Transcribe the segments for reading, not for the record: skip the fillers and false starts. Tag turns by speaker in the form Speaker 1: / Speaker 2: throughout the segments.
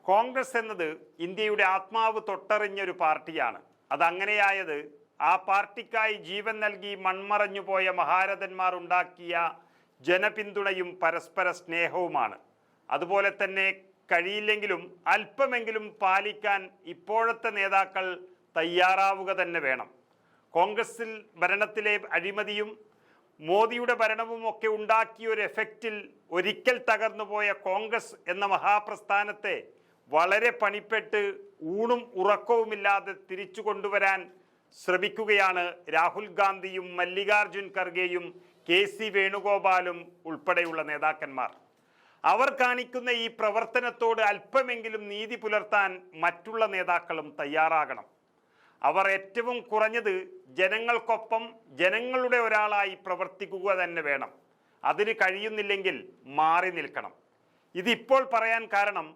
Speaker 1: കോൺഗ്രസ് എന്നത് ഇന്ത്യയുടെ ആത്മാവ് തൊട്ടറിഞ്ഞൊരു പാർട്ടിയാണ്. അതങ്ങനെയായത് ആ പാർട്ടിക്കായി ജീവൻ നൽകി മൺമറഞ്ഞു പോയ മഹാരഥന്മാർ ഉണ്ടാക്കിയ ജനപിന്തുണയും പരസ്പര സ്നേഹവുമാണ്. അതുപോലെ തന്നെ കഴിയില്ലെങ്കിലും അല്പമെങ്കിലും പാലിക്കാൻ ഇപ്പോഴത്തെ നേതാക്കൾ തയ്യാറാവുക തന്നെ വേണം. കോൺഗ്രസിൽ ഭരണത്തിലെ അഴിമതിയും മോദിയുടെ ഭരണവും ഒക്കെ ഉണ്ടാക്കിയ ഒരു എഫക്റ്റിൽ ഒരിക്കൽ തകർന്നുപോയ കോൺഗ്രസ് എന്ന മഹാപ്രസ്ഥാനത്തെ വളരെ പണിപ്പെട്ട് ഊണും ഉറക്കവുമില്ലാതെ തിരിച്ചു കൊണ്ടുവരാൻ ശ്രമിക്കുകയാണ് രാഹുൽ ഗാന്ധിയും മല്ലികാർജുൻ ഖർഗെയും കെ.സി. വേണുഗോപാലും ഉൾപ്പെടെയുള്ള നേതാക്കന്മാർ. അവർ കാണിക്കുന്ന ഈ പ്രവർത്തനത്തോട് അല്പമെങ്കിലും നീതി പുലർത്താൻ മറ്റുള്ള നേതാക്കളും തയ്യാറാകണം. അവർ ഏറ്റവും കുറഞ്ഞത് ജനങ്ങൾക്കൊപ്പം ജനങ്ങളുടെ ഒരാളായി പ്രവർത്തിക്കുക തന്നെ വേണം. അതിന് കഴിയുന്നില്ലെങ്കിൽ മാറി നിൽക്കണം. ഇതിപ്പോൾ പറയാൻ കാരണം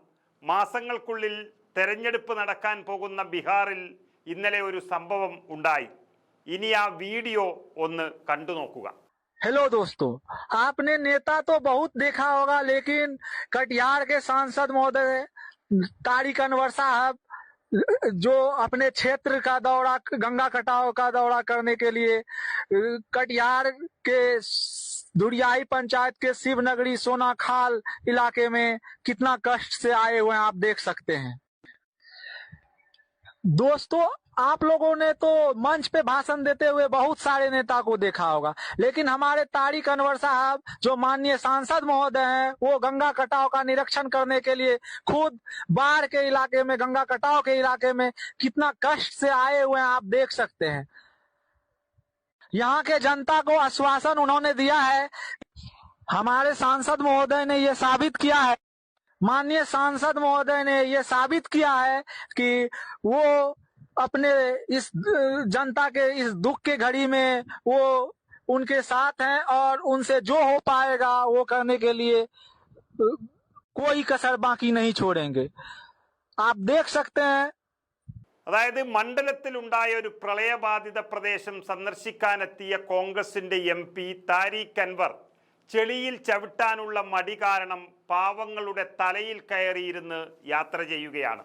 Speaker 1: മാസങ്ങൾക്കുള്ളിൽ തെരഞ്ഞെടുപ്പ് നടക്കാൻ പോകുന്ന ബീഹാറിൽ ഇന്നലെ ഒരു സംഭവം ഉണ്ടായി. ഇനി ആ വീഡിയോ ഒന്ന് കണ്ടു നോക്കുക.
Speaker 2: हेलो दोस्तों, आपने नेता तो बहुत देखा होगा, लेकिन कटिहार के सांसद महोदय तारिक अनवर साहब जो अपने क्षेत्र का दौरा, गंगा कटाव का दौरा करने के लिए कटिहार के धुरियाई पंचायत के शिवनगरी सोनाखाल इलाके में कितना कष्ट से आए हुए हैं, आप देख सकते हैं। दोस्तों, आप लोगों ने तो मंच पे भाषण देते हुए बहुत सारे नेता को देखा होगा, लेकिन हमारे तारिक अनवर साहब जो माननीय सांसद महोदय हैं, वो गंगा कटाव का निरीक्षण करने के लिए खुद बाढ़ के इलाके में, गंगा कटाव के इलाके में कितना कष्ट से आए हुए हैं, आप देख सकते हैं। यहाँ के जनता को आश्वासन उन्होंने दिया है। हमारे सांसद महोदय ने ये साबित किया है, माननीय सांसद महोदय ने ये साबित किया है कि वो अपने इस जनता के इस दुख के घड़ी में वो उनके साथ हैं और उनसे जो हो पाएगा वो करने के लिए कोई कसर बाकी नहीं छोड़ेंगे। आप देख सकते हैं।
Speaker 1: അതായത് മണ്ഡലത്തിൽ ഉണ്ടായ ഒരു പ്രളയബാധിത പ്രദേശം സന്ദർശിക്കാനെത്തിയ കോൺഗ്രസിന്റെ എം.പി. താരിഖ് അൻവർ ചെളിയിൽ ചവിട്ടാനുള്ള മടി കാരണം പാവങ്ങളുടെ തലയിൽ കയറിയിരുന്ന് യാത്ര ചെയ്യുകയാണ്.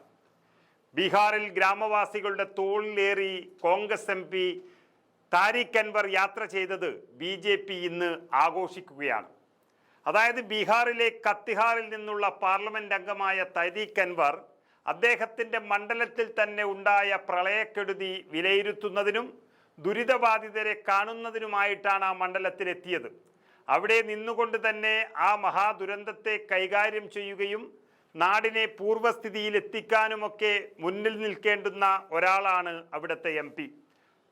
Speaker 1: ബീഹാറിൽ ഗ്രാമവാസികളുടെ തോളിലേറി കോൺഗ്രസ് എം.പി. താരിഖ് അൻവർ യാത്ര ചെയ്തത് ബി.ജെ.പി. ഇന്ന് ആഘോഷിക്കുകയാണ്. അതായത് ബീഹാറിലെ കത്തിഹാറിൽ നിന്നുള്ള പാർലമെന്റ് അംഗമായ താരിഖ് അൻവർ അദ്ദേഹത്തിൻ്റെ മണ്ഡലത്തിൽ തന്നെ ഉണ്ടായ പ്രളയക്കെടുതി വിലയിരുത്തുന്നതിനും ദുരിതബാധിതരെ കാണുന്നതിനുമായിട്ടാണ് ആ മണ്ഡലത്തിലെത്തിയത്. അവിടെ നിന്നുകൊണ്ട് തന്നെ ആ മഹാദുരന്തത്തെ കൈകാര്യം ചെയ്യുകയും നാടിനെ പൂർവ്വസ്ഥിതിയിൽ എത്തിക്കാനുമൊക്കെ മുന്നിൽ നിൽക്കേണ്ടുന്ന ഒരാളാണ് അവിടുത്തെ എം.പി.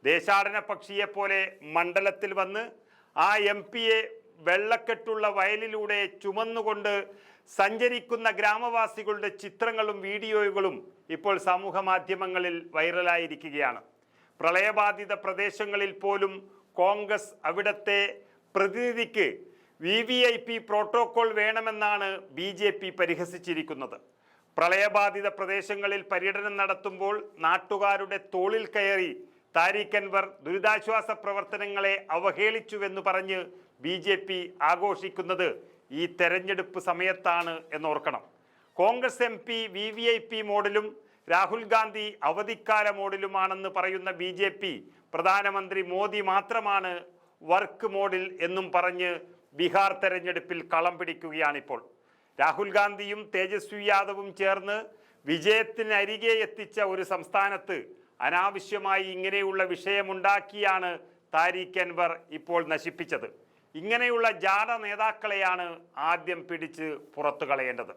Speaker 1: ദേശാടന പക്ഷിയെപ്പോലെ മണ്ഡലത്തിൽ വന്ന് ആ എം.പിയെ വെള്ളക്കെട്ടുള്ള വയലിലൂടെ ചുമന്നുകൊണ്ട് സഞ്ചരിക്കുന്ന ഗ്രാമവാസികളുടെ ചിത്രങ്ങളും വീഡിയോകളും ഇപ്പോൾ സമൂഹ മാധ്യമങ്ങളിൽ വൈറലായിരിക്കുകയാണ്. പ്രളയബാധിത പ്രദേശങ്ങളിൽ പോലും കോൺഗ്രസ് അവിടുത്തെ പ്രതിനിധിക്ക് VVIP പ്രോട്ടോകോൾ വേണമെന്നാണ് ബി.ജെ.പി. പരിഹസിച്ചിരിക്കുന്നത്. പ്രളയബാധിത പ്രദേശങ്ങളിൽ പര്യടനം നടത്തുമ്പോൾ നാട്ടുകാരുടെ തോളിൽ കയറി താരിഖ് അൻവർ ദുരിതാശ്വാസ പ്രവർത്തനങ്ങളെ അവഹേളിച്ചുവെന്ന് പറഞ്ഞ് ബി.ജെ.പി. ആഘോഷിക്കുന്നത് ഈ തെരഞ്ഞെടുപ്പ് സമയത്താണ് എന്നോർക്കണം. കോൺഗ്രസ് എം.പി. VVIP മോഡിലും രാഹുൽ ഗാന്ധി അവധിക്കാല മോഡിലുമാണെന്ന് പറയുന്ന ബി.ജെ.പി. പ്രധാനമന്ത്രി മോദി മാത്രമാണ് വർക്ക് മോഡിൽ എന്നും പറഞ്ഞ് ബീഹാർ തെരഞ്ഞെടുപ്പിൽ കളം പിടിക്കുകയാണിപ്പോൾ. രാഹുൽ ഗാന്ധിയും തേജസ്വി യാദവും ചേർന്ന് വിജയത്തിനരികെ എത്തിച്ച ഒരു സംസ്ഥാനത്ത് അനാവശ്യമായി ഇങ്ങനെയുള്ള വിഷയമുണ്ടാക്കിയാണ് താരിഖ് അൻവർ ഇപ്പോൾ നശിപ്പിച്ചത്. ഇങ്ങനെയുള്ള ജാട നേതാക്കളെയാണ് ആദ്യം പിടിച്ച് പുറത്തു കളയേണ്ടത്.